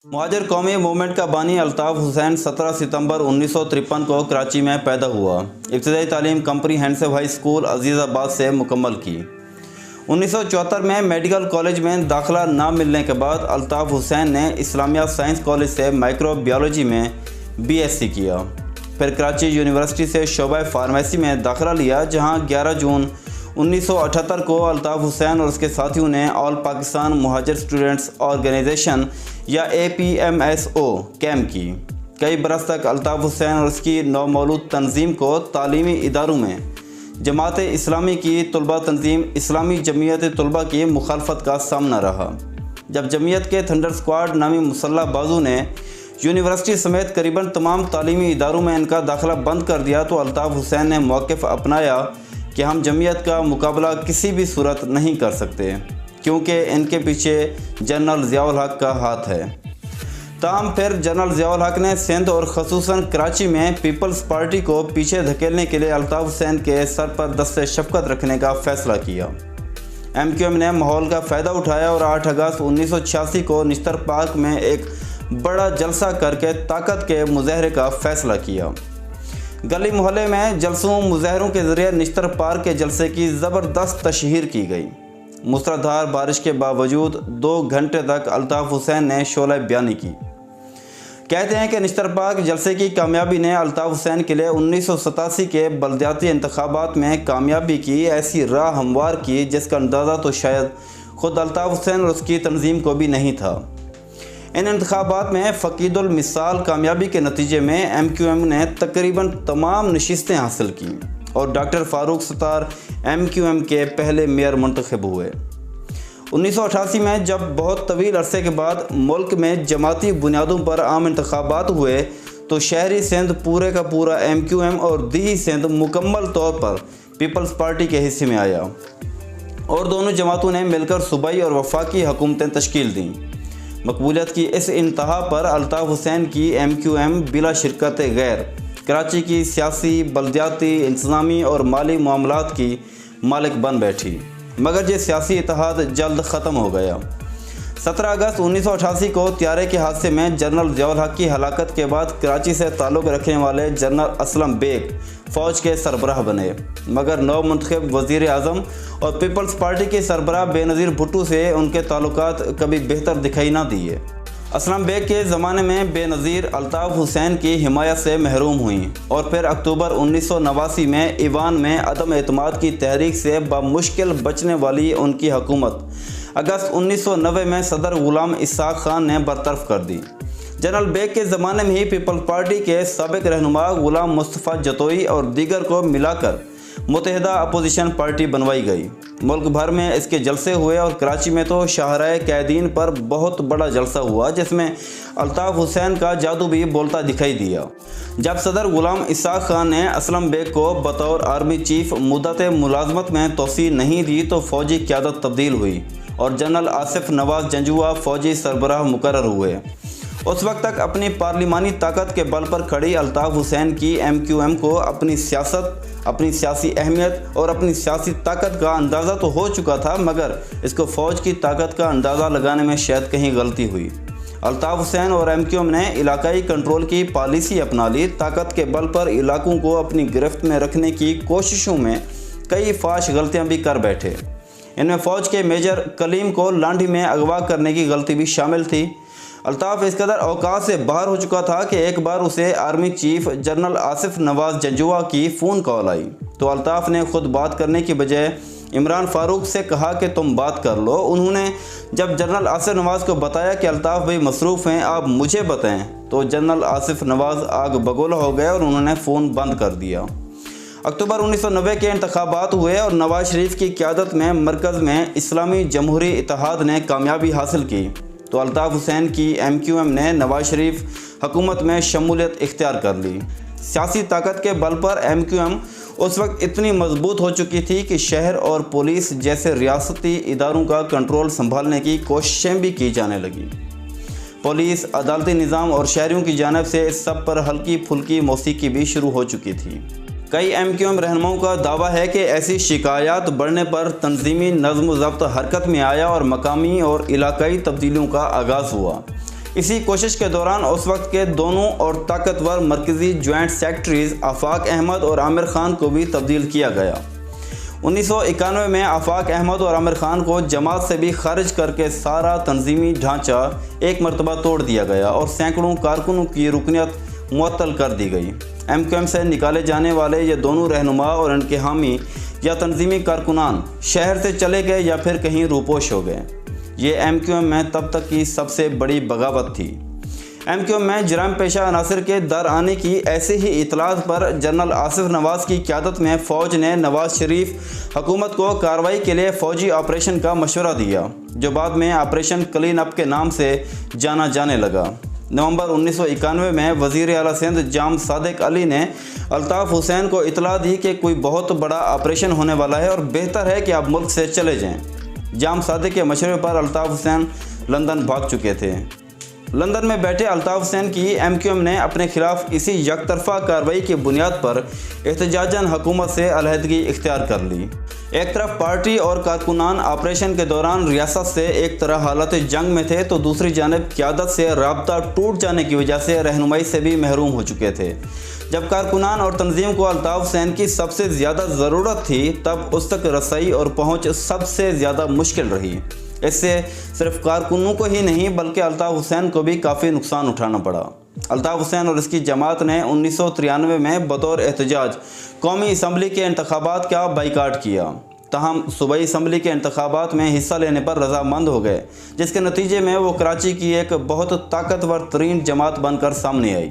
مہاجر قومی موومنٹ کا بانی الطاف حسین 17 ستمبر 1953 کو کراچی میں پیدا ہوا۔ ابتدائی تعلیم کمپریہنسو ہائی اسکول عزیز آباد سے مکمل کی۔ 1974 میں میڈیکل کالج میں داخلہ نہ ملنے کے بعد الطاف حسین نے اسلامیہ سائنس کالج سے مائکرو بایولوجی میں BSc کیا۔ پھر کراچی یونیورسٹی سے شعبہ فارمیسی میں داخلہ لیا، جہاں 11 جون 1978 کو الطاف حسین اور اس کے ساتھیوں نے آل پاکستان مہاجر اسٹوڈنٹس آرگنائزیشن یا APMSO قائم کی۔ کئی برس تک الطاف حسین اور اس کی نومولود تنظیم کو تعلیمی اداروں میں جماعت اسلامی کی طلبہ تنظیم اسلامی جمعیت طلبہ کی مخالفت کا سامنا رہا۔ جب جمعیت کے تھنڈر اسکواڈ نامی مسلح بازو نے یونیورسٹی سمیت قریباً تمام تعلیمی اداروں میں ان کا داخلہ بند کر دیا تو الطاف حسین نے موقف اپنایا کہ ہم جمعیت کا مقابلہ کسی بھی صورت نہیں کر سکتے، کیونکہ ان کے پیچھے جنرل ضیاء الحق کا ہاتھ ہے۔ تاہم پھر جنرل ضیاء الحق نے سندھ اور خصوصاً کراچی میں پیپلز پارٹی کو پیچھے دھکیلنے کے لیے الطاف حسین کے سر پر دست شفقت رکھنے کا فیصلہ کیا۔ MQM نے ماحول کا فائدہ اٹھایا اور 8 اگست 1986 کو نشتر پارک میں ایک بڑا جلسہ کر کے طاقت کے مظاہرے کا فیصلہ کیا۔ گلی محلے میں جلسوں مظاہروں کے ذریعے نشتر پارک کے جلسے کی زبردست تشہیر کی گئی۔ موسلادھار بارش کے باوجود 2 گھنٹے تک الطاف حسین نے شعلہ بیانی کی۔ کہتے ہیں کہ نشتر پارک جلسے کی کامیابی نے الطاف حسین کے لیے 1987 کے بلدیاتی انتخابات میں کامیابی کی ایسی راہ ہموار کی جس کا اندازہ تو شاید خود الطاف حسین اور اس کی تنظیم کو بھی نہیں تھا۔ ان انتخابات میں فقید المثال کامیابی کے نتیجے میں MQM نے تقریباً تمام نشستیں حاصل کی اور ڈاکٹر فاروق ستار MQM کے پہلے میئر منتخب ہوئے۔ 1988 میں جب بہت طویل عرصے کے بعد ملک میں جماعتی بنیادوں پر عام انتخابات ہوئے تو شہری سندھ پورے کا پورا MQM اور دیہی سندھ مکمل طور پر پیپلز پارٹی کے حصے میں آیا اور دونوں جماعتوں نے مل کر صوبائی اور وفاقی حکومتیں تشکیل دیں۔ مقبولیت کی اس انتہا پر الطاف حسین کی MQM بلا شرکت غیر کراچی کی سیاسی، بلدیاتی، انتظامی اور مالی معاملات کی مالک بن بیٹھی، مگر یہ سیاسی اتحاد جلد ختم ہو گیا۔ 17 اگست 1988 کو طیارے کے حادثے میں جنرل ضیاء الحق کی ہلاکت کے بعد کراچی سے تعلق رکھنے والے جنرل اسلم بیگ فوج کے سربراہ بنے، مگر نو منتخب وزیر اعظم اور پیپلز پارٹی کے سربراہ بے نظیر بھٹو سے ان کے تعلقات کبھی بہتر دکھائی نہ دیے۔ اسلم بیگ کے زمانے میں بے نظیر الطاف حسین کی حمایت سے محروم ہوئیں اور پھر اکتوبر 1989 میں ایوان میں عدم اعتماد کی تحریک سے بمشکل بچنے والی ان کی حکومت اگست 1990 میں صدر غلام اسحاق خان نے برطرف کر دی۔ جنرل بیگ کے زمانے میں ہی پیپلز پارٹی کے سابق رہنما غلام مصطفیٰ جتوئی اور دیگر کو ملا کر متحدہ اپوزیشن پارٹی بنوائی گئی۔ ملک بھر میں اس کے جلسے ہوئے اور کراچی میں تو شاہراہ قائدین پر بہت بڑا جلسہ ہوا جس میں الطاف حسین کا جادو بھی بولتا دکھائی دیا۔ جب صدر غلام اسحاق خان نے اسلم بیگ کو بطور آرمی چیف مدت ملازمت میں توسیع نہیں دی تو فوجی قیادت تبدیل ہوئی اور جنرل آصف نواز جنجوعہ فوجی سربراہ مقرر ہوئے۔ اس وقت تک اپنی پارلیمانی طاقت کے بل پر کھڑی الطاف حسین کی MQM کو اپنی سیاست، اپنی سیاسی اہمیت اور اپنی سیاسی طاقت کا اندازہ تو ہو چکا تھا، مگر اس کو فوج کی طاقت کا اندازہ لگانے میں شاید کہیں غلطی ہوئی۔ الطاف حسین اور MQM نے علاقائی کنٹرول کی پالیسی اپنا لی، طاقت کے بل پر علاقوں کو اپنی گرفت میں رکھنے کی کوششوں میں کئی فاش غلطیاں بھی کر بیٹھے۔ ان میں فوج کے میجر کلیم کو لانڈھی میں اغوا کرنے کی غلطی بھی شامل تھی۔ الطاف اس قدر اوقات سے باہر ہو چکا تھا کہ ایک بار اسے آرمی چیف جنرل آصف نواز جنجوعہ کی فون کال آئی تو الطاف نے خود بات کرنے کی بجائے عمران فاروق سے کہا کہ تم بات کر لو۔ انہوں نے جب جنرل آصف نواز کو بتایا کہ الطاف بھائی مصروف ہیں، آپ مجھے بتائیں، تو جنرل آصف نواز آگ بگولا ہو گئے اور انہوں نے فون بند کر دیا۔ اکتوبر 1990 کے انتخابات ہوئے اور نواز شریف کی قیادت میں مرکز میں اسلامی جمہوری اتحاد نے کامیابی حاصل کی تو الطاف حسین کی MQM نے نواز شریف حکومت میں شمولیت اختیار کر لی۔ سیاسی طاقت کے بل پر MQM اس وقت اتنی مضبوط ہو چکی تھی کہ شہر اور پولیس جیسے ریاستی اداروں کا کنٹرول سنبھالنے کی کوششیں بھی کی جانے لگیں۔ پولیس، عدالتی نظام اور شہریوں کی جانب سے اس سب پر ہلکی پھلکی موسیقی بھی شروع ہو چکی تھی۔ کئی MQM رہنماؤں کا دعویٰ ہے کہ ایسی شکایات بڑھنے پر تنظیمی نظم و ضبط حرکت میں آیا اور مقامی اور علاقائی تبدیلیوں کا آغاز ہوا۔ اسی کوشش کے دوران اس وقت کے دونوں اور طاقتور مرکزی جوائنٹ سیکرٹریز آفاق احمد اور عامر خان کو بھی تبدیل کیا گیا۔ 1991 میں آفاق احمد اور عامر خان کو جماعت سے بھی خارج کر کے سارا تنظیمی ڈھانچہ ایک مرتبہ توڑ دیا گیا اور سینکڑوں کارکنوں کی رکنیت معطل کر دی گئی۔ ایم کیو ایم سے نکالے جانے والے یہ دونوں رہنما اور ان کے حامی یا تنظیمی کارکنان شہر سے چلے گئے یا پھر کہیں روپوش ہو گئے۔ یہ ایم کیو ایم میں تب تک کی سب سے بڑی بغاوت تھی۔ ایم کیو ایم میں جرائم پیشہ عناصر کے در آنے کی ایسے ہی اطلاعات پر جنرل آصف نواز کی قیادت میں فوج نے نواز شریف حکومت کو کارروائی کے لیے فوجی آپریشن کا مشورہ دیا، جو بعد میں آپریشن کلین اپ کے نام سے جانا جانے لگا۔ نومبر 1991 میں وزیر اعلیٰ سندھ جام صادق علی نے الطاف حسین کو اطلاع دی کہ کوئی بہت بڑا آپریشن ہونے والا ہے اور بہتر ہے کہ آپ ملک سے چلے جائیں۔ جام صادق کے مشورے پر الطاف حسین لندن بھاگ چکے تھے۔ لندن میں بیٹھے الطاف حسین کی ایم کیو ایم نے اپنے خلاف اسی یک طرفہ کارروائی کی بنیاد پر احتجاجاً حکومت سے علیحدگی اختیار کر لی۔ ایک طرف پارٹی اور کارکنان آپریشن کے دوران ریاست سے ایک طرح حالت جنگ میں تھے تو دوسری جانب قیادت سے رابطہ ٹوٹ جانے کی وجہ سے رہنمائی سے بھی محروم ہو چکے تھے۔ جب کارکنان اور تنظیم کو الطاف حسین کی سب سے زیادہ ضرورت تھی تب اس تک رسائی اور پہنچ سب سے زیادہ مشکل رہی۔ اس سے صرف کارکنوں کو ہی نہیں بلکہ الطاف حسین کو بھی کافی نقصان اٹھانا پڑا۔ الطاف حسین اور اس کی جماعت نے 1993 میں بطور احتجاج قومی اسمبلی کے انتخابات کا بائیکاٹ کیا، تاہم صوبائی اسمبلی کے انتخابات میں حصہ لینے پر رضامند ہو گئے، جس کے نتیجے میں وہ کراچی کی ایک بہت طاقتور ترین جماعت بن کر سامنے آئی۔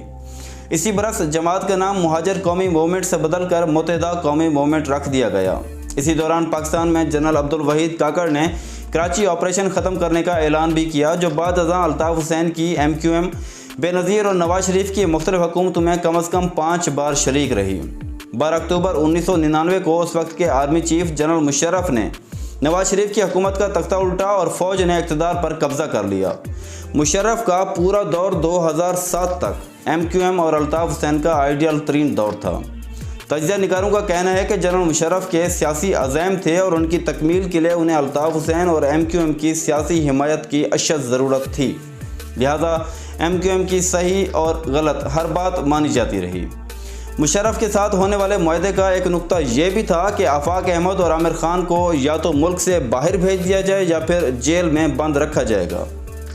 اسی برس جماعت کا نام مہاجر قومی موومنٹ سے بدل کر متحدہ قومی موومنٹ رکھ دیا گیا۔ اسی دوران پاکستان میں جنرل عبدالوحید کاکڑ نے کراچی آپریشن ختم کرنے کا اعلان بھی کیا، جو بعد ازاں الطاف حسین کی ایم کیو ایم بے نظیر اور نواز شریف کی مختلف حکومتوں میں کم از کم 5 بار شریک رہی۔ 12 اکتوبر 1999 کو اس وقت کے آرمی چیف جنرل مشرف نے نواز شریف کی حکومت کا تختہ الٹا اور فوج نے اقتدار پر قبضہ کر لیا۔ مشرف کا پورا دور 2007 تک ایم کیو ایم اور الطاف حسین کا آئیڈیل ترین دور تھا۔ تجزیہ نگاروں کا کہنا ہے کہ جنرل مشرف کے سیاسی عزائم تھے اور ان کی تکمیل کے لیے انہیں الطاف حسین اور ایم کیو ایم کی سیاسی حمایت کی اشد ضرورت تھی، لہذا ایم کیو ایم کی صحیح اور غلط ہر بات مانی جاتی رہی۔ مشرف کے ساتھ ہونے والے معاہدے کا ایک نقطہ یہ بھی تھا کہ آفاق احمد اور عامر خان کو یا تو ملک سے باہر بھیج دیا جائے یا پھر جیل میں بند رکھا جائے گا۔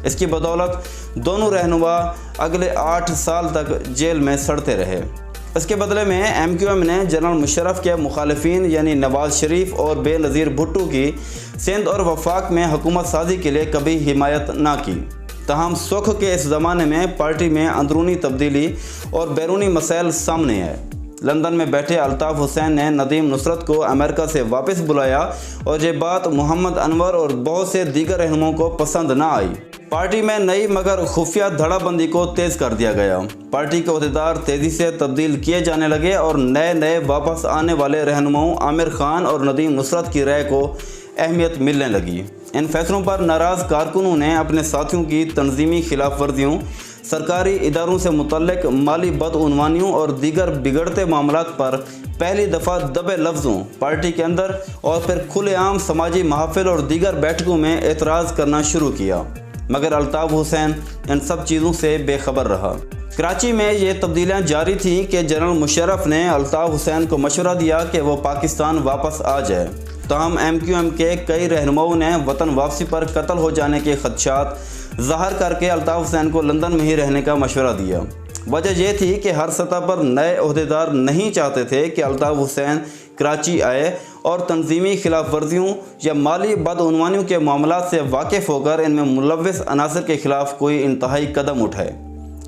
اس کی بدولت دونوں رہنما اگلے 8 سال تک جیل میں سڑتے رہے۔ اس کے بدلے میں ایم کیو ایم نے جنرل مشرف کے مخالفین یعنی نواز شریف اور بے نظیر بھٹو کی سندھ اور وفاق میں حکومت سازی کے لیے کبھی حمایت نہ کی۔ تاہم سکھ کے اس زمانے میں پارٹی میں اندرونی تبدیلی اور بیرونی مسائل سامنے آئے۔ لندن میں بیٹھے الطاف حسین نے ندیم نصرت کو امریکہ سے واپس بلایا اور یہ بات محمد انور اور بہت سے دیگر رہنماؤں کو پسند نہ آئی۔ پارٹی میں نئی مگر خفیہ دھڑا بندی کو تیز کر دیا گیا۔ پارٹی کے عہدیدار تیزی سے تبدیل کیے جانے لگے اور نئے واپس آنے والے رہنماؤں عامر خان اور ندیم نصرت کی رائے کو اہمیت ملنے لگی۔ ان فیصلوں پر ناراض کارکنوں نے اپنے ساتھیوں کی تنظیمی خلاف ورزیوں، سرکاری اداروں سے متعلق مالی بدعنوانیوں اور دیگر بگڑتے معاملات پر پہلی دفعہ دبے لفظوں پارٹی کے اندر اور پھر کھلے عام سماجی محافل اور دیگر بیٹھکوں میں اعتراض کرنا شروع کیا، مگر الطاف حسین ان سب چیزوں سے بے خبر رہا۔ کراچی میں یہ تبدیلیاں جاری تھیں کہ جنرل مشرف نے الطاف حسین کو مشورہ دیا کہ وہ پاکستان واپس آ جائے، تاہم ایم کیو ایم کے کئی رہنماؤں نے وطن واپسی پر قتل ہو جانے کے خدشات ظاہر کر کے الطاف حسین کو لندن میں ہی رہنے کا مشورہ دیا۔ وجہ یہ تھی کہ ہر سطح پر نئے عہدیدار نہیں چاہتے تھے کہ الطاف حسین کراچی آئے اور تنظیمی خلاف ورزیوں یا مالی بدعنوانیوں کے معاملات سے واقف ہو کر ان میں ملوث عناصر کے خلاف کوئی انتہائی قدم اٹھائے۔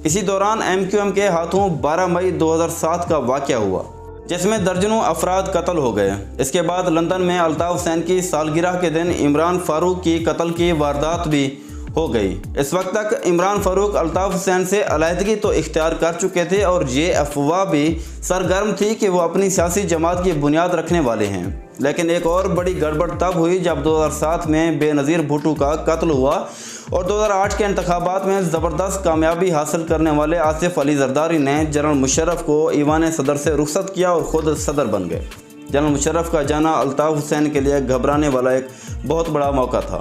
اسی دوران ایم کیو ایم کے ہاتھوں 12 مئی 2007 کا واقعہ ہوا، جس میں درجنوں افراد قتل ہو گئے۔ اس کے بعد لندن میں الطاف حسین کی سالگرہ کے دن عمران فاروق کی قتل کی واردات بھی ہو گئی۔ اس وقت تک عمران فاروق الطاف حسین سے علیحدگی تو اختیار کر چکے تھے اور یہ افواہ بھی سرگرم تھی کہ وہ اپنی سیاسی جماعت کی بنیاد رکھنے والے ہیں۔ لیکن ایک اور بڑی گڑبڑ تب ہوئی جب 2007 میں بے نظیر بھٹو کا قتل ہوا اور 2008 کے انتخابات میں زبردست کامیابی حاصل کرنے والے آصف علی زرداری نے جنرل مشرف کو ایوان صدر سے رخصت کیا اور خود صدر بن گئے۔ جنرل مشرف کا جانا الطاف حسین کے لیے گھبرانے والا ایک بہت بڑا موقع تھا۔